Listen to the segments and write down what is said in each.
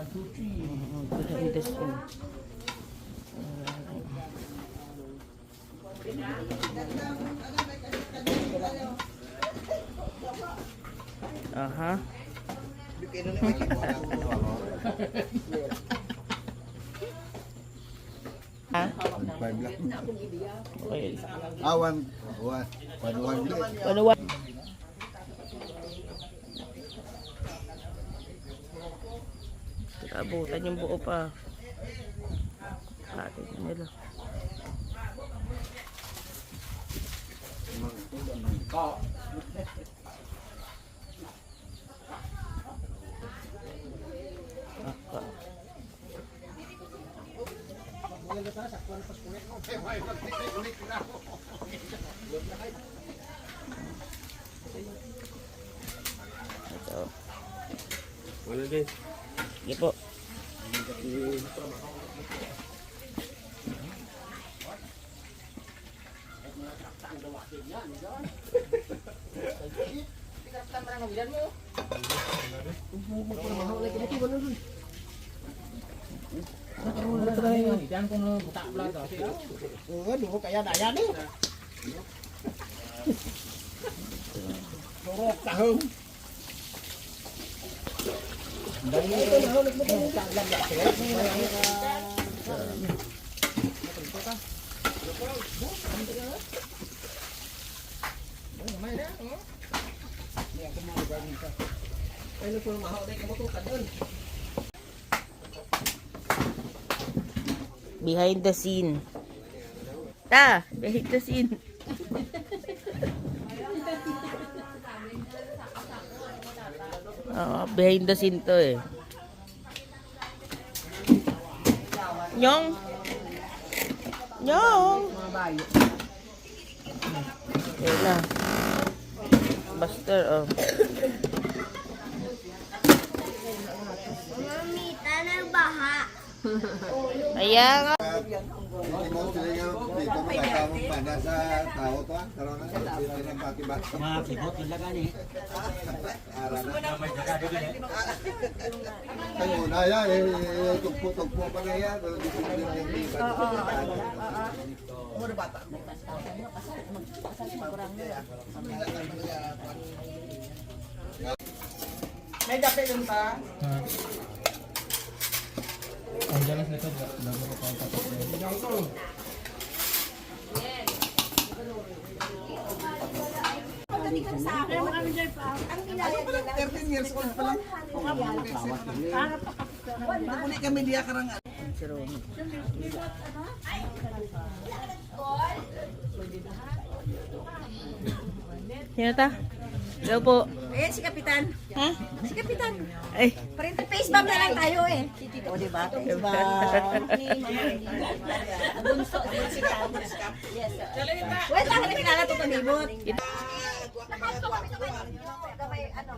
Behind the scene. Aha. Ha? Okay. Awan. Ano? Abutan yung buo pa. Katin nila. Ito. Wala din. Sige po. Kaya na yan eh. Turok tahong. Behind the scene. Behind the scene. Behind the scene to eh. Nyong. Okay na. Buster, oh. Mami, tanang baha. Ayan. May dapat yung pa? Ang galas nito, bago ko pa tapos na. Ang inaya nila. 13 years old pa lang. Muli kami diya karang. Sino ta? Hello po. Ayan si Kapitan. Ha? Si Kapitan. Ay. Parang face bomb na lang tayo eh. O, diba? Face bomb. Bunso. Si Kapitan. Yes. Wait, lang na kinala ito panibot. Kamay, ano?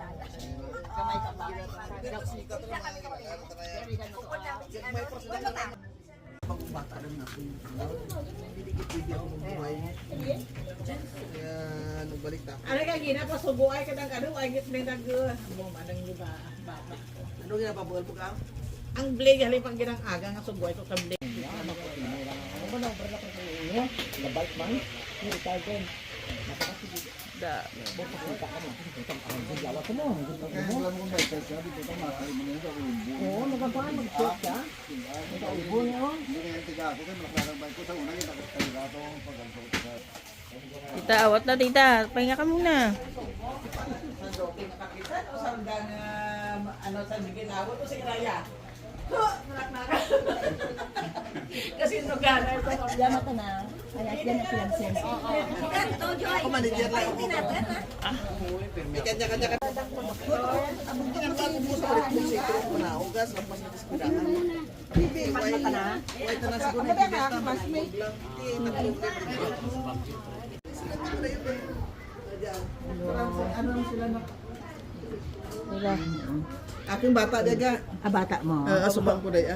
Kamay. Bata rin natin. Didikit-dikit ako ng buhay. Kaya nagbalik ta. Ano ka gina pa subuay ka ng ano ay git may nag mo manang iba bata. Ano ginapabugal po ka? Ang blade hali pang ginang aga nga subuay ko sa blade. Da. Tita, awat na tita. Pahinga ka muna. Kapitan o sandang ano sa ginawa to si Raya? Kasi nugana ito. Yan ito na. Kaya yan na pinansin. Ito, Joy. Ako manager lang ako. May kanya-kanya ka. Kinapag-ubus ko rin kung sito ko na. Ugas, lampas na diskudahan. Bibi, why na siguro na bigas na mag-ubog lang. Ano lang sila na? Wala. Aking bata daga. Bata mo. Asubang ko day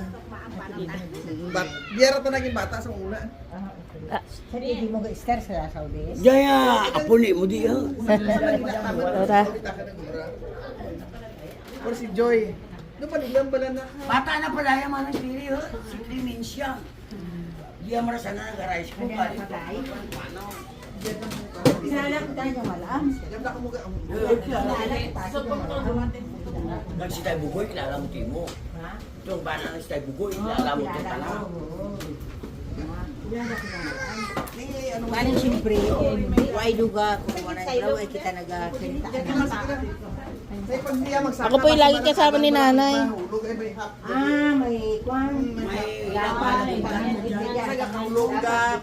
biyara pa naging bata sa una. Sorry, hindi mo ga-star sa Saudi. Jaya, apuni mo di ha. Tara. Or si Joy. Napaliglang pala na. Bata na pala yung mga nagpili, oh. Si Clemencia. Di ang marasa na nag-arise ko. Sinalak tayo wala. Ganda ka mo ka. Nagsitay bugoy, kilala mo timo. Itong bana nagsitay bugoy, kilala mo ito tala. Paano siyempre, why duga kung wala yung ay kita nagkakita. May pag niya magsama. Ako po'y lagi kasama ni nanay. Mahulog ay may hap. May kwan. May laban. Nagkahulog ka.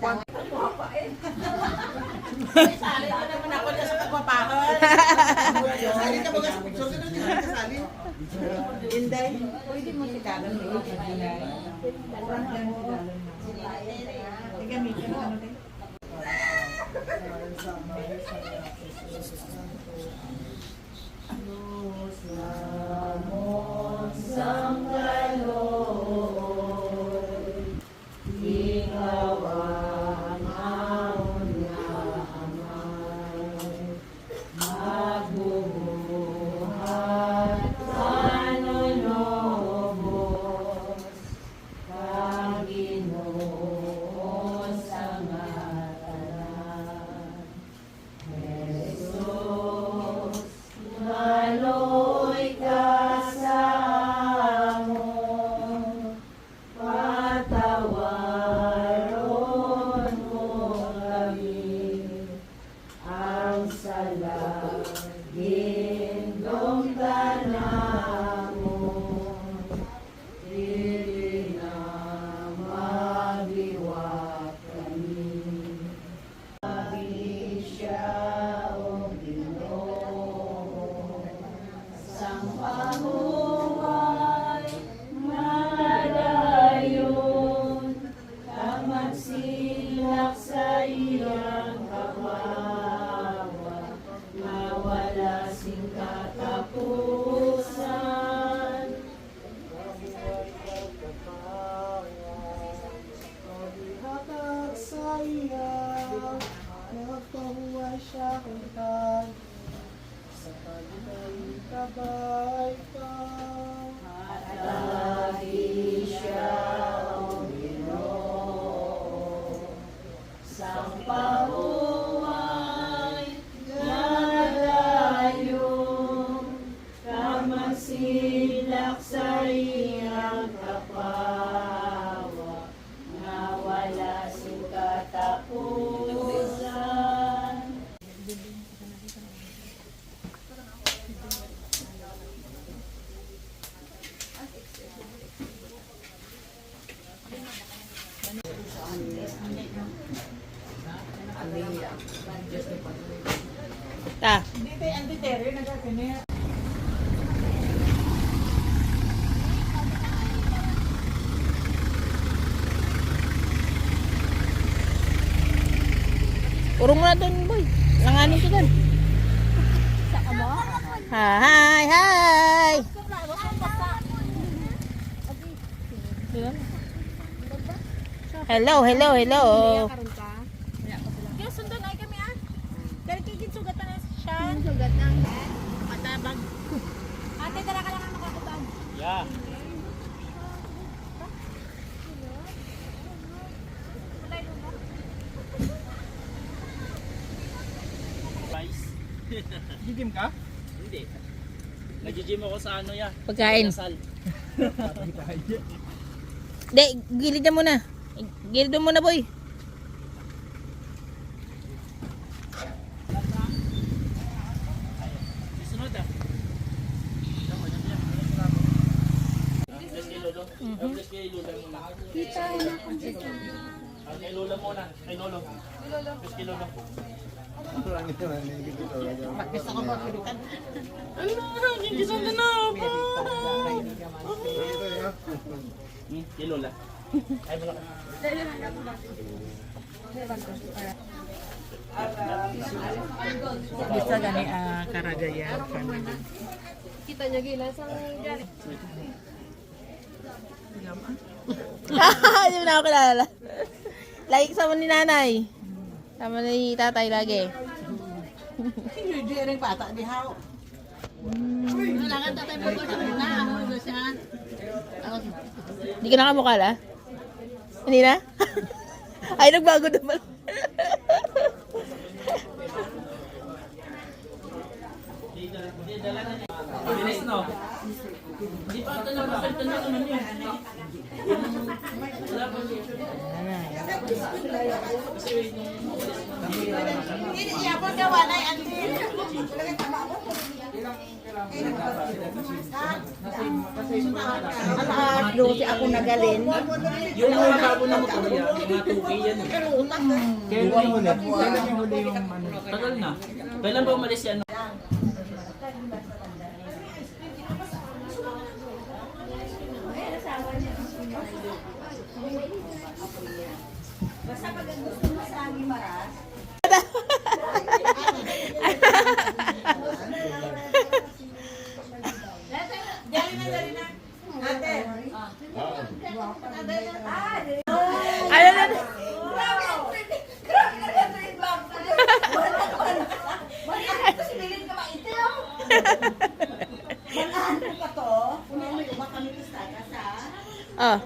Sali ka naman ako dyan sa kagwapakan. Sali ka mga sunod na kasali. Inday. Pwede mo si Kalan. Gamitin mo ano din. Ta. Hindi tayo anti-terror nagkakanir. Urong mo na doon, boy. Langanin ko doon. Hi, hi! Hello, hello, hello. Sundon ay kami ah. Dali kigit sugat na siya. Sugat na. Matabag. Ate, dala ka lang ang makakutag. Yeah. Gigim ka? Hindi. Nag-gym ako sa ano ya? Pagkain. Kasal. De, gilid na muna. Gilid mo muna, boy. Sunod ah. Bless kay Lolo. Bless kay Lolo muna. Kay Lolo muna. Kay Lolo. Bless kay Lolo. Gusto ko ba pilitan? Gigisan na na ako. Kay Lola. Ay, wala ka. Gusto gani Karagayan. Kita niya gila sa gari. Hindi mo na ako kilala. Lagi kasama ni nanay. Sama ni tatay lagi. Hindi rin bata di how. Kailangan tatay mo ko sa na. Ano siya? Hindi ka nakamukha la? Hindi na? Ay, nagbago na pala. Bilis no? Hindi pa ito napasal na naman yun. Alas 12 ako nagalin. Yung mga bago na motor yan, mga 2K yan. Kailan yung huli yung ano? Tagal na. Kailan ba umalis yan? Ano na? Oh.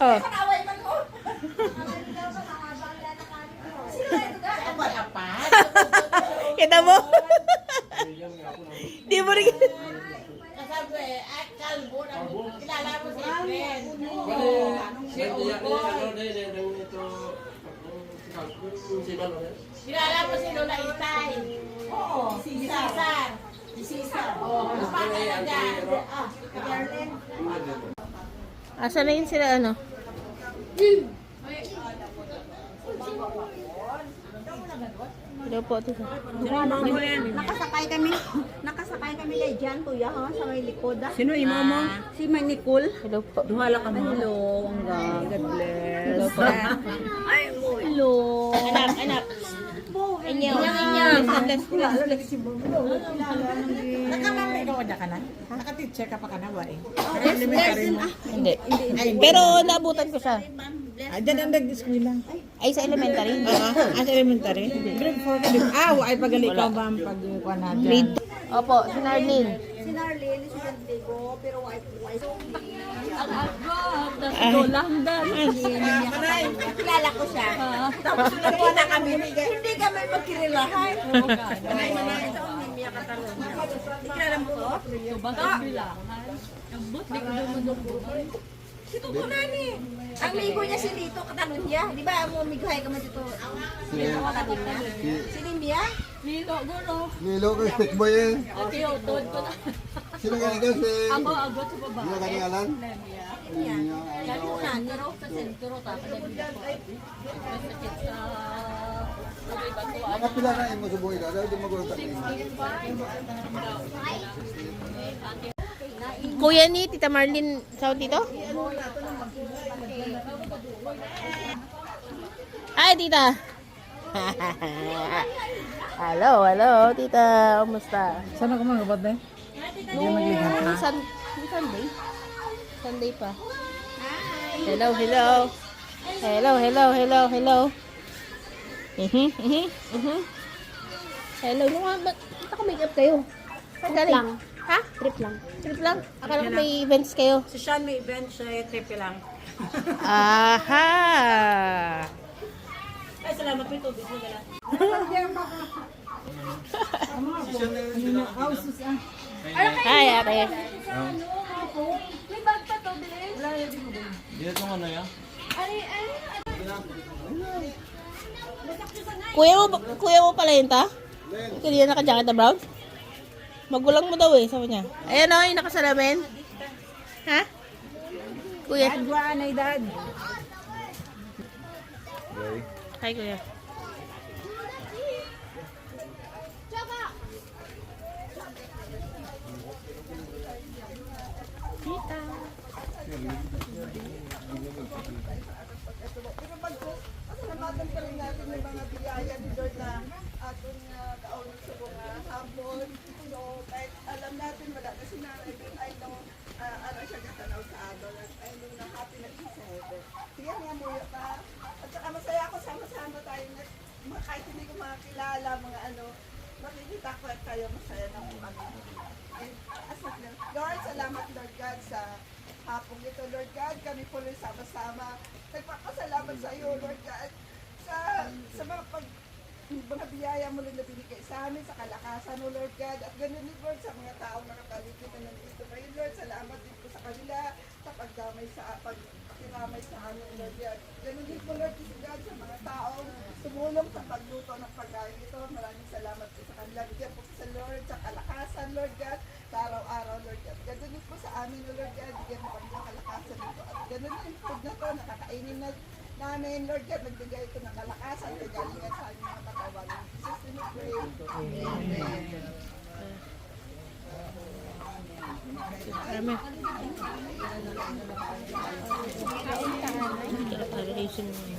Oh. Kita mo? Di mo rin. Kilala mo si Lola Itay? Oo. Si Cesar. Si Cesar. Oo. Lupakan na dyan. Asa na yun sila ano? Hello po, tita. Nakasakay kami kay Jan, kuya, ha, sa may likod. Sino imo mo? Si May Nicole. Hello po. Duhala ka mo. Hello, God bless. Hello po. Hello. Anak, anak. Inyo. Nakamamay ka wala ka na? Naka-teacher ka pa ka na ba eh? Elementary mo. Hindi. Pero naabutan ko siya. Diyan ang nag-eskwela. Ay, sa elementary. Sa elementary? Grade 4 ka din. Ay, pagali ka ba ang pagkuha na dyan? Grade 2. Opo, si Narlene. Si Narlene, si Santiago, pero wife. Kilala ko siya. Tapos nakuha na kami. Hindi kami magkirilahan. Ito ang Mimia Catalonia. Kilala mo to? Si Tuto Nani. Ang ligo niya si Lito Catalonia. Di ba mo miguhay ka mo dito? Lito Catalonia. Si Limbia? Nilo ko stick boy eh. Sino ka ikaw si? Ako sa baba. Sino ka ngalan? Nakapila na imo sa buhay na. Dahil di magulang tayo. Kuya ni Tita Marlene sa dito? Ay, tita. Hello, hello, tita. Kumusta? Saan ako mga kapatid? Sunday. Sunday pa. Hello, hello. Hello, hello, hello, hello. Hello, nung ba't naka-makeup kayo? Trip lang. Ha? Trip lang. Trip lang? Akala ko may events kayo. Si Sean may event siya, trip lang. Aha! Ay, salamat po ito. Bismo na lang. Hi, ate. May bag pa to, bilis. Dito itong ano yan? Kuya mo pala yun ta? Kaya naka-jacket na brown? Magulang mo daw eh, sabi niya. Ayan o, yung nakasalamin. Ha? Kuya. Adwa na edad. Hi, kuya. Pasalamatan pa rin natin yung mga biyaya ni Lord na ating kaunong sa mga hapon. So, kahit alam natin wala na si Nanay doon, I know, ano siya katanaw sa adol at I know na happy na siya sa heaven. Kaya nga mo pa. At saka masaya ako sama-sama tayo na kahit hindi ko makakilala mga ano, makikita ko at kayo masaya na po kami. And, Lord, salamat Lord God sa hapong ito, Lord God. Kami po rin sama-sama. Nagpapasalamat sa iyo, Lord God, sa mga biyaya mo rin na binigay sa amin, sa kalakasan mo, Lord God. At ganun din, Lord, sa mga taong nakapaligid na nandito kayo, Lord. Salamat din po sa kanila sa pagkiramay sa amin, Lord God. Ganun din po, Lord God, sa mga taong tumulong sa pagluto ng pagkain ito. Maraming salamat po sa kanila. Bigyan po sa Lord, sa kalakasan, Lord God, sa araw-araw, Lord God. Ganun din po sa amin, Lord God. Bigyan mo kami ng kalakasan nito. At ganun din po na to, nakakainin na namin, Lord God, nagbigay ito ng kalakasan, kagalingan sa aming mga katawan. In Jesus' name we pray. Amen. Amen. Preparation mo yun.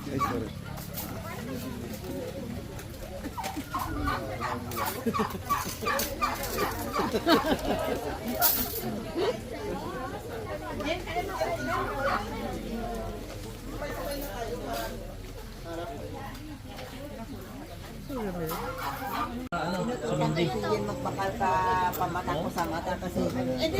Ay, sorry. Hindi magpakal sa pamata ko sa mata kasi Hindi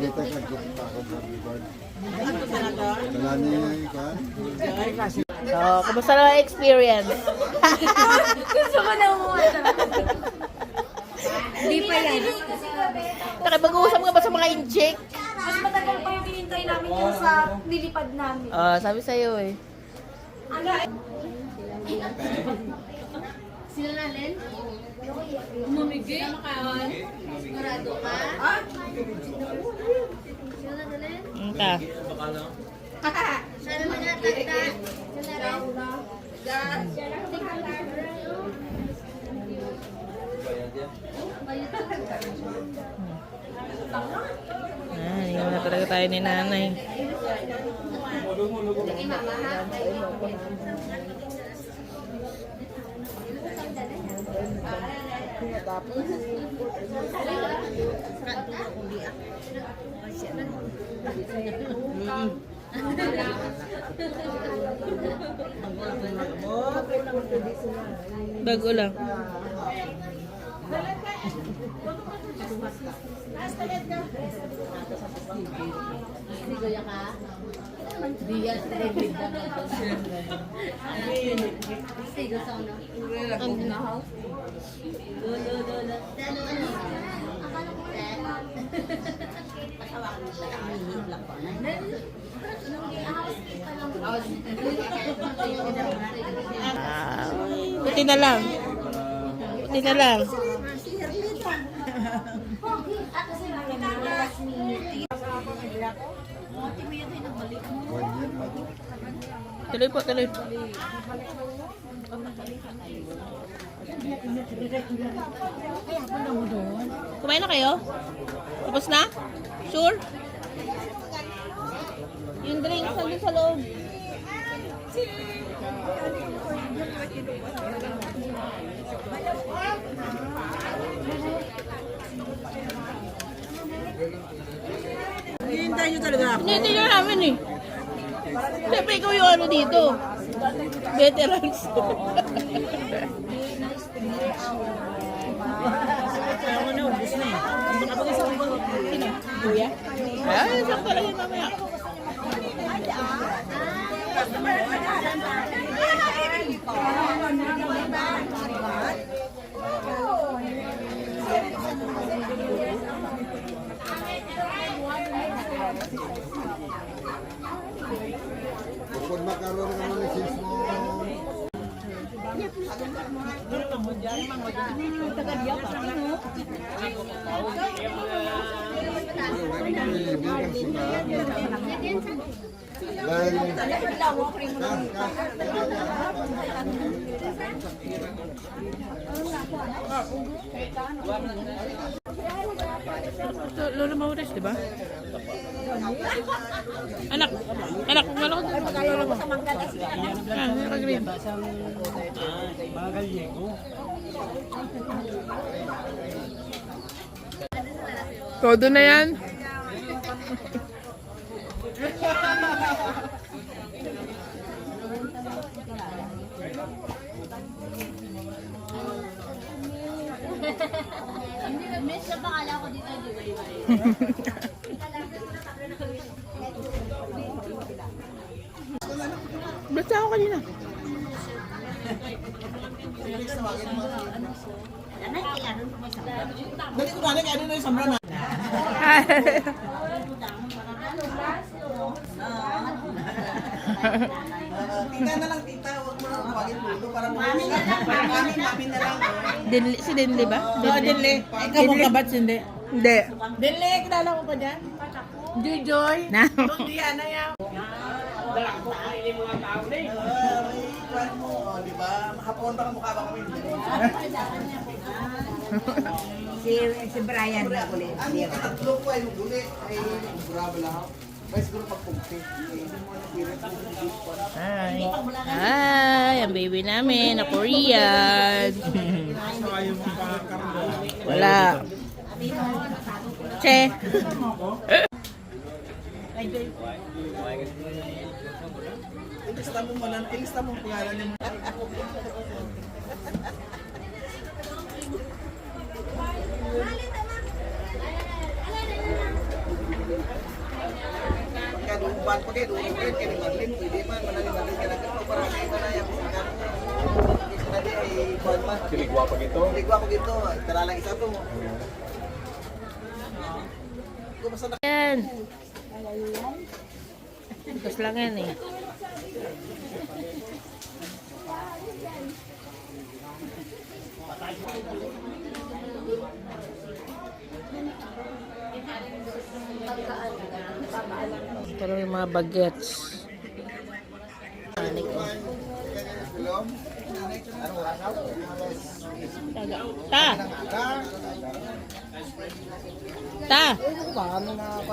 ka nagkita ako sa reward. Wala niya yung ikan. So, kamusta na ang experience? Gusto ko na umuha. Hindi pa yan. Nakipag-uusap ka ba sa mga inject? Mas matagal pa yung hinintay namin yung sa nilipad namin. Sabi sa'yo eh. Sila na, Len? Umamigay? Sigurado ka? Sila na, Len? Ta. Sana manatagda. Sila rin. Hindi na talaga tayo ni nanay. Sige, mama, ha? Bago lang. Sigoya ka? Diyan, David na Sigo sa ano? Ang nahaw? Lolo. Ano? Akala ko patawakan mo siya. Aminin lang ko. Buti na lang. Buti na lang. Kasi last minute. 1 year pa. Tuloy po, tuloy. Kumain na kayo? Tapos na? Sure? Yung drinks nandun sa loob. hinihintay nyo talaga ako. Hindi na namin eh. Siyempre ikaw yung ano dito. Veterans. Kaya ko na, ubus na eh. Baka pag isang ko. Sino? Kuya? Ay, sakto lang yun mamaya. Bukod makaroon ka ng license mo. Lola Maures, di ba? Anak, malo ko din pagkalola mo. Ah, naka-green. Todo na yan. Miss, sa pakala ko dito, di ba? Basta ako kanina. Dali ko na ano na yung samra na. Tita na lang, tita. Huwag mo na pagin puto para mami na lang. Si Denli ba? Oo, Dinle. Ikaw mo kabat, hindi. Hindi. Dinle, kilala mo pa dyan? Joy. Na. Hindi yan na yan. Di ba? Hapon ka mukha ba kami? Si Brian na ulit. Ang tatlo ko ay huli. Ay, bravo lang. May siguro pagpugti. Hindi mo na pirit. Hi. Hi, ang baby namin na Korean. Wala. Che. Ilista mo mo lang. Ilista mo ang pangalan niya. Kaduban pa kayo, duwan kayo, kaya ni Marlene, pwede man, manali-manali ka na ito, para kayo na yan, hindi ay buwan man. Siligwa pa gito? Siligwa pa gito, tara lang isa to. Kumusta na? Yan. Tapos lang yan eh. Ito lang yung mga bagets. Ta! Ta!